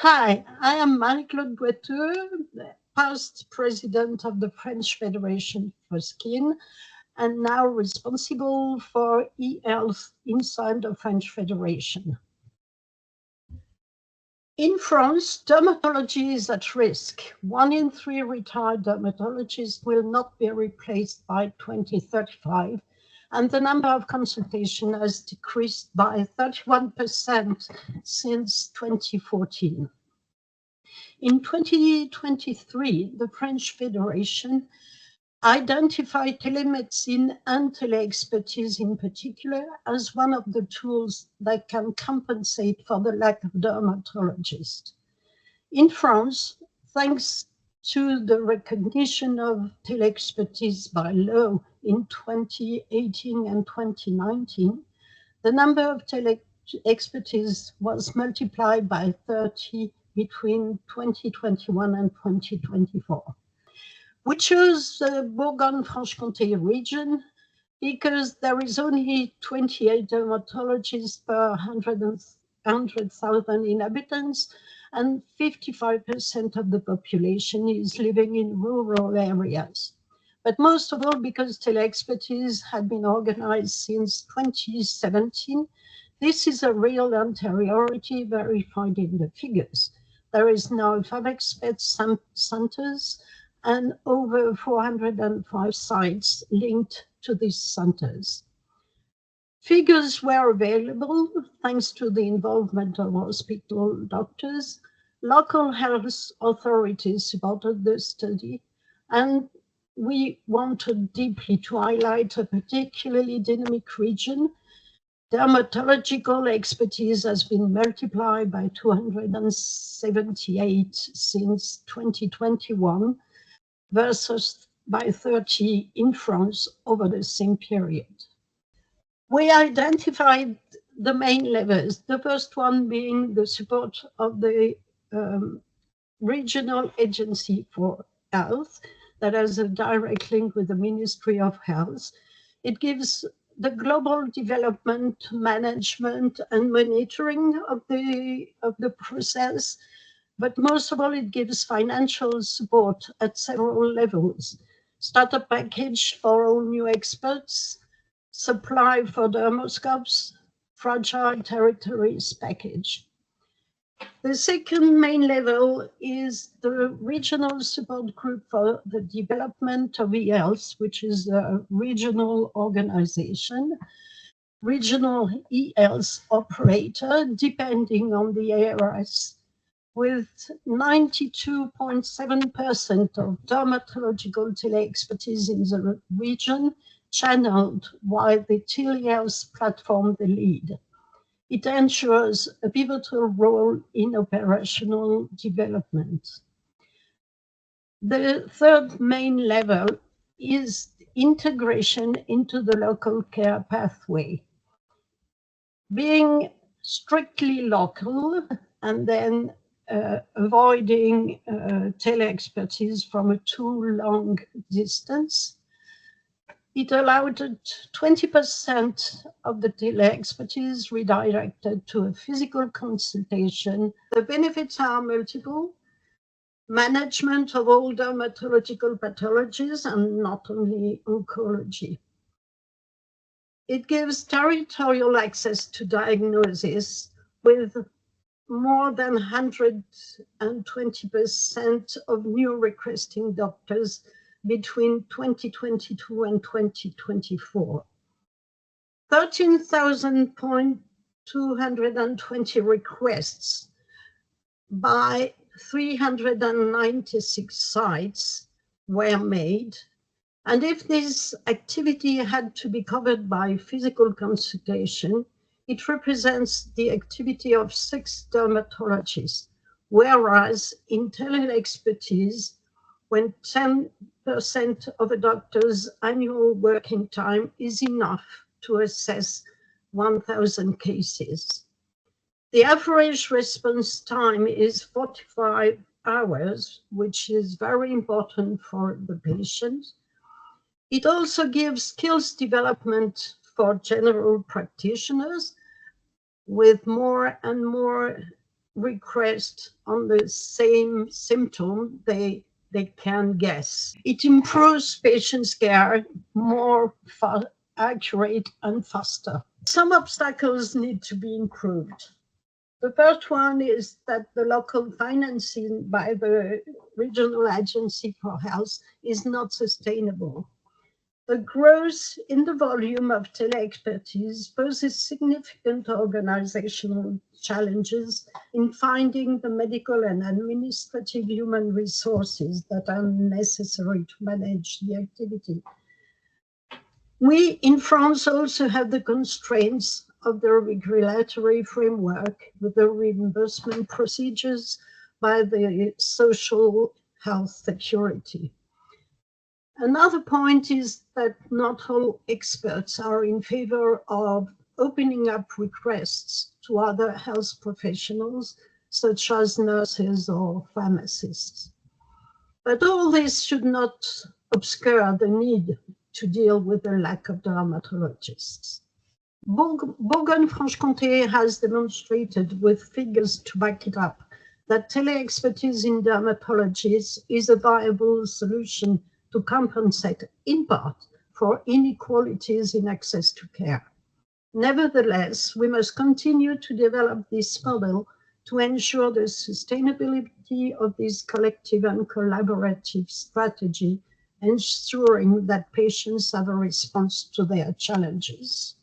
Hi, I am Claude Boiteux, past president of the French Federation for Skin, and now responsible for e-health inside the French Federation. In France, dermatology is at risk. 1 in 3 retired dermatologists will not be replaced by 2035, and the number of consultations has decreased by 31% since 2014. In 2023, the French Federation identified telemedicine and tele-expertise in particular as one of the tools that can compensate for the lack of dermatologists. In France, thanks to the recognition of tele-expertise by law in 2018 and 2019, the number of tele-expertise was multiplied by 30 between 2021 and 2024. We chose the Bourgogne Franche Comté region because there is only 28 dermatologists per 100,000 inhabitants, and 55% of the population is living in rural areas. But most of all, because tele-expertise had been organized since 2017, this is a real anteriority verified in the figures. There is now 5 expert centers and over 405 sites linked to these centers. Figures were available thanks to the involvement of hospital doctors. Local health authorities supported the study, and we wanted deeply to highlight a particularly dynamic region. Dermatological expertise has been multiplied by 278 since 2021 versus by 30 in France over the same period. We identified the main levers, the first one being the support of the Regional Agency for Health that has a direct link with the Ministry of Health. It gives the global development, management, and monitoring of the process, but most of all, it gives financial support at several levels. Startup package for all new experts, supply for dermoscopes, fragile territories package. The second main level is the regional support group for the development of e-health, which is a regional organization, regional e-health operator, depending on the areas, with 92.7% of dermatological tele-expertise in the region channeled, while the tele-health platform the lead. It ensures a pivotal role in operational development. The third main level is integration into the local care pathway. Being strictly local and then avoiding tele-expertise from a too long distance, it allowed 20% of the tele-expertise redirected to a physical consultation. The benefits are multiple. Management of all dermatological pathologies and not only oncology. It gives territorial access to diagnosis with more than 120% of new requesting doctors between 2022 and 2024. 13,220 requests by 396 sites were made. And if this activity had to be covered by physical consultation, it represents the activity of 6 dermatologists, whereas in tele-expertise, when 10% of a doctor's annual working time is enough to assess 1,000 cases. The average response time is 45 hours, which is very important for the patient. It also gives skills development for general practitioners with more and more request on the same symptom they can guess. It improves patients' care, more accurate and faster. Some obstacles need to be improved. The first one is that the local financing by the Regional Agency for Health is not sustainable. The growth in the volume of tele-expertise poses significant organizational challenges in finding the medical and administrative human resources that are necessary to manage the activity. We in France also have the constraints of the regulatory framework with the reimbursement procedures by the social health security. Another point is that not all experts are in favor of opening up requests to other health professionals, such as nurses or pharmacists. But all this should not obscure the need to deal with the lack of dermatologists. Bourgogne Franche Comté has demonstrated with figures to back it up that tele-expertise in dermatology is a viable solution to compensate in part for inequalities in access to care. Nevertheless, we must continue to develop this model to ensure the sustainability of this collective and collaborative strategy, ensuring that patients have a response to their challenges.